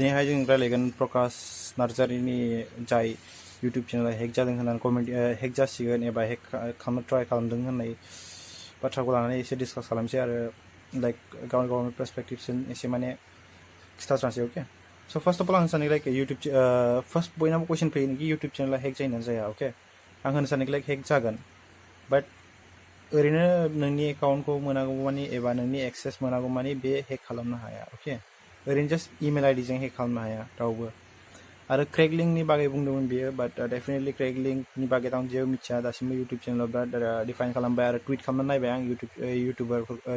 दिनैहाय जों रायलायगोन प्रकाश नार्जारिनि जाय इउटुब चेनेला हेक जादों होननानै कमेन्ट हेक जासिगोन एबा हेक खालामनो ट्राइ खालामदों होननाय बाथ्राखौ लानानै एसे डिसकास खालामसै आरो लाइक गावनि पर्सपेक्टिभजों एसे माने खिथास्रानोसै अके स फार्स्ट अफ अल आं सानो लाइक इउटुब फार्स्ट बयनाबो कुइसन फैयो कि इउटुब चेनेला हेक जायोना जाया अके आं होनो सानो लाइक हेक जागोन बाट ओरैनो नोंनि एकाउन्टखौ मोनागौ मानि एबा नोंनि एक्सेस मोनागौ मानि बे हेक खालामनो हाया अके ओरैनो जास्ट इमेल आइडिजों हेक खालामनो हाया रावबो आरो क्रेकलिंकनि बागै बुंदोंमोन बियो बाट डेफिनेटलि क्रेकलिंकनि बागै आं जेबो मिथिया दासिमबो इउटुब चेनेलाव बिराद डिफाइन खालामबाय आरो टुइट खालामनानै नायबाय आं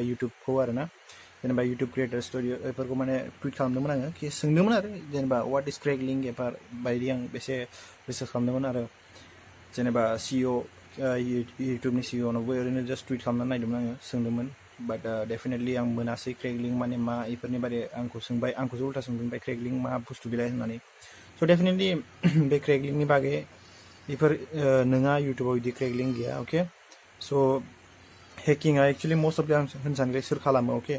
इउटुबखौ आरो ना जेनेबा इउटुब क्रिएटर स्टुडिअ बेफोरखौ माने टुइट खालामदोंमोन आङो कि सोंदोंमोन आरो जेनेबा वाट इज क्रेकलिंक एबा बायदि आं एसे रिसार्च खालामदोंमोन आरो जेनेबा सिइअ इउटुबनि सिइअनावबो ओरैनो जास्ट टुइट खालामनानै नायदोंमोन आङो सोंदोंमोन बाट डेफिनेटलि आं मोनासै क्रेकलिंक माने मा इफोरनि बारे आंखौ सोंबाय आंखौसो उल्था सोंबाय क्रेकलिंक मा बुस्थु बेलाय होननानै स' डेफिनेटलि बे क्रेकलिंकनि बागै बेफोर नोंहा इउटुबाव बिदि क्रेकलिंक गैया अके स' हेकिंआ एक्सुवेलि मस्ट अफ आं होनो सानग्राय सोर खालामो अके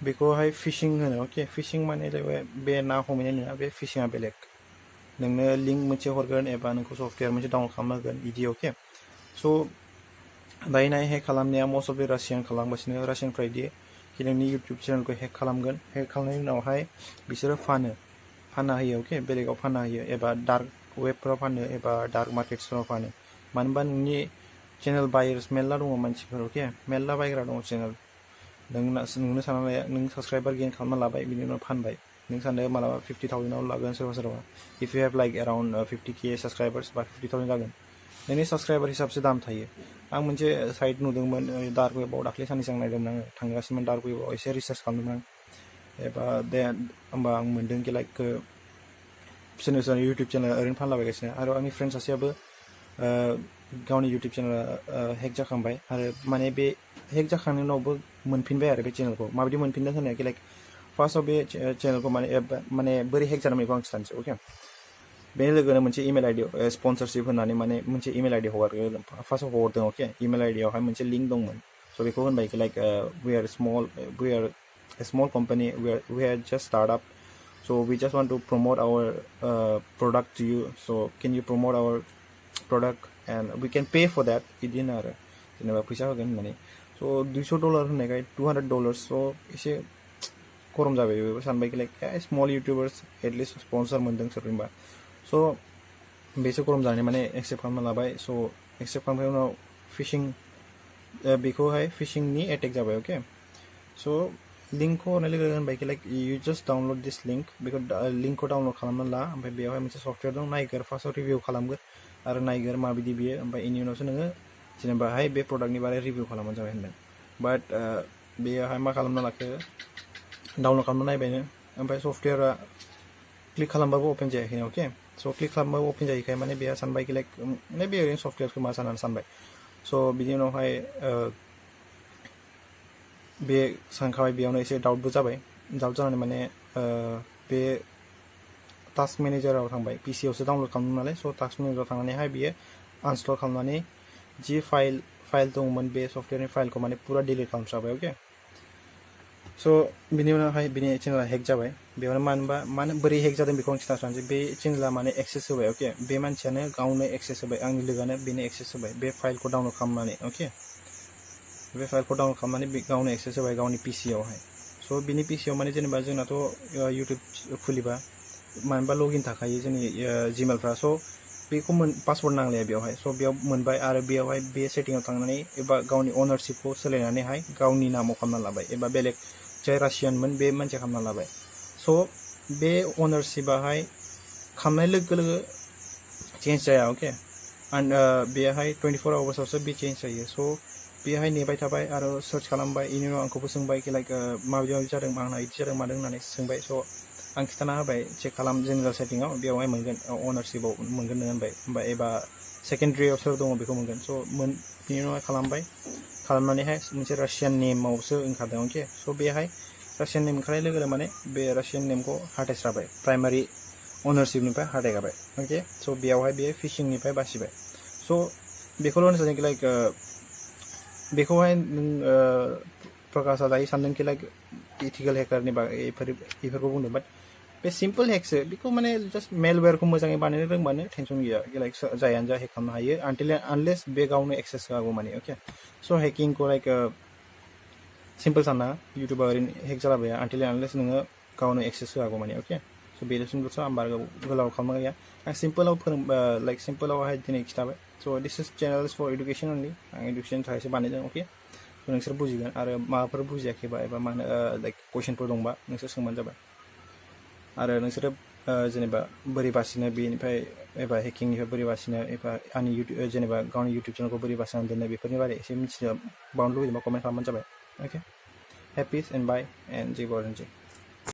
बेखौहाय फिशिं होनो अके फिशिं माने जाहैबाय बे ना हमैनाय नङा बे फिशिंआ बेलेग नोंनो लिंक मोनसे हरगोन एबा नोंखौ सफ्टवेयर मोनसे डाउनलड खालामना होगोन बिदि अके स' दायो हेक खालामनाया मस्ट अफ बे रासियान खालामगासिनो रासियानफ्रा बिदि कि नोंनि इउटुब चेनेलखौ हेक खालामगोन हेक खालामनायनि उनावहाय बिसोरो फानना होयो अके बेलेगाव फानना होयो एबा डार्क वेबफोराव फानो एबा डार्क मार्केट्सफोराव फानो मानो होनबा नोंनि चेनेल बायार्स मेरला दङ मानसिफोर अके मेरला बायग्रा दङ चेनेल नोंनो सानना नों साबसक्राइबार गेइन खालामना लाबाय बिनि उनाव फानबाय नों सानो मालाबा 50,000 लागोन सोरबा if you have like around 50K subscribers बा 50,000 जागोन नोंनि साबसक्राइबार हिसाबसो दाम थायो आं मोनसे साइट नुदोंमोन डार्क वेबाव दाख्लै साननैसो आं नायदोंमोन आङो थांगासिनोमोन डार्क वेबाव एसे रिसार्च खालामदोंमोन आं एबा होमबा आं मोनदों कि लाइक सोरनि इउटुब चेनेल ओरैनो फानलाबायगासिनो आरो आंनि फ्रेन्ड सासेयाबो गावनि इउटुब चेनेला हेक जाखांबाय आरो माने बे हेक जाखांनायनि उनावबो मोनफिनबाय आरो बे चेनेलखौ माबायदि मोनफिनदों होननाया कि लाइक फार्स्टआव बे चेनेलखौ माने बोरै हेक जादों बेखौ आं खिथानोसै अके बे लोगोनो मोनसे इमेल आइडि स्पन्सरशिप होननानै माने मोनसे इमेल आइडि हगारगोन फार्स्टआव हगारदों अके इमेल आइडियावहाय मोनसे लिंक दंमोन स' बेखौ होनबाय कि like we are a small company we are just start up so we just want to promote our product to you so can you promote our product and we can pay for that बिदिनो आरो जेनेबा फैसा होगोन होननानै स' $200 होननायखाय $200 स' एसे गरम जाबाय बेबो सानबाय कि लाइक स्मल इउटुबार्स एटलिस्ट स्पन्सर मोनदों सोरनिबा स' बेसो गरम जानानै माने एक्सेप्ट खालामना लाबाय स' एक्सेप्ट खालामनायनि उनाव बेखौहाय फिशिंनि एटेक जाबाय अके स' लिंकखौ हरनाय लोगो होनबाय कि लाइक इउ जास्ट डाउनलड दिस लिंक बेखौ लिंकखौ डाउनलड खालामना ला ओमफ्राय बेवहाय मोनसे सफ्टवेयर दं नायगोर फार्स्टआव रिभिउ खालामगोन आरो नायगोर माबायदि बियो ओमफ्राय बेनि उनावसो नोङो जेनेबाहाय बे प्रडाक्टनि बारै रिभिउ खालामबानो जाबाय होनदों बाट बेयावहाय मा खालामना लाखो डाउनलड खालामना नायबायनो ओमफ्राय सफ्टवेयरा क्लिक खालामबाबो अपेन जायाखै अके स' क्लिक खालामबाबो अपेन जायैखाय माने बेहा सानबाय कि लाइक माने बे ओरैनो सफ्टवेयरखौ मा साननानै सानबाय स' बिनि उनावहाय बे सानखाबाय बेयावनो एसे डाउटबो जाबाय डाउट जानानै माने बे टास्क मेनेजाराव थांबाय पिसिआवसो डाउनलड खालामदों नालाय स' टास्क मेनेजाराव थांनानैहाय बियो आनइनस्टल खालामनानै जि फाइल दंमोन बे सफ्टवेयरनि फाइलखौ माने पुरा डिलिट खालामस्राबाय अके स' बिनि उनावहाय बिनि चेनेला हेक जाबाय बेयावनो मानो बोरै हेक जादों बेखौ आं खिन्थास्रानोसै बे चेनेला माने एक्सेस होबाय अके बे मानसियानो गावनो एक्सेस होबाय आंनि लोगोआनो बेनो एक्सेस होबाय बे फाइलखौ डाउनलड खालामनानै अके बे फाइलखौ डाउनलड खालामनानै गावनो एक्सेस होबाय गावनि पिसिआवहाय स' बिनि पिसिआव माने जेनेबा जोंनाथ' इउटुब खुलिबा मानोबा लगइन थाखायो जोंनि जिमेलफ्रा स' बेखौ पासवर्ड नांलाया बेवहाय स' बेयाव मोनबाय आरो बेयावहाय बे सेटिंआव थांनानै एबा गावनि अनारशिपखौ सोलायनानैहाय गावनि नामाव खालामना लाबाय एबा बेलेग जाय रासियानमोन बे मानसिया खालामना लाबाय स' बे अनारशिपाहाय खालामनाय लोगो लोगो चेन्ज जाया अके एन्ड बेहाय 24 आवार्सआवसो बे चेन्ज जायो स' बेहाय नेबाय थाबाय आरो सार्च खालामबाय बेनि उनाव आंखौबो सोंबाय कि लाइक माबायदि जादों आंना बिदि जादों मादों होननानै सोंबाय स' आं खिन्थाना होबाय चेक खालाम जेनेरेल सेटिंआव बेवहाय मोनगोन अनारशिपआव मोनगोन नों होनबाय एबा सेकेन्डारियाव सोर दङ बेखौ मोनगोन स' बिनि उनाव खालामबाय खालामनानैहाय मोनसे रासियान नेमावसो ओंखारदों अके स' बेहाय रासियान नेम ओंखारनाय लोगो लोगो माने बे रासियान नेमखौ हाथायस्राबाय प्राइमारि अनारशिपनिफ्राय हाथायगाबाय अके स' बेयावहाय बेयो फिशिंनिफ्राय बासिबाय स' बेखौल' होनो सानो कि लाइक बेखौहाय नों प्रकाशआ दायो सानदों कि लाइक इथिकेल हेकारनि बागै बेफोरखौ बुंदों बाट बे सिम्पल हेक्सो बेखौ माने जास्ट मेलवेयारखौ मोजाङै बानायनो रोंबानो टेनसन गैया लाइक जायानो जा हेक खालामनो हायो आनलेस बे गावनो एक्सेस होआगौ माने अके स' हेकिंखौ लाइक सिम्पल सानना इउटुबा ओरैनो हेक जालाबाया आनलेस नोङो गावनो एक्सेस होआगौ माने अके स' बेनो सिम्पलसो आं बारा गोलाव खालामनो गैया आं सिम्पलाव लाइक सिम्पलावहाय दिनै खिथाबाय स' दिस इज चेनेल्स फर इडुकेसन अनलि आं इडुकेसननि थाखायसो बानायदों अके स' नोंसोर बुजिगोन आरो माबाफोर बुजियाखैबा एबा मा होनो लाइक कुइसनफोर दंबा नोंसोर सोंबानो जाबाय आरो नोंसोरो जेनेबा बोरै बासिनो बेनिफ्राय एबा हेकिंनिफ्राय बोरै बासिनो एबा आंनि जेनेबा गावनि इउटुब चेनेलखौ बोरै बासिनानै दोननो बेफोरनि बारै एसे मिथिनो बावनो लुगैदोंबा कमेन्ट खालामबानो जाबाय अके हेपि एन्ड बाय एन्ड जय बर'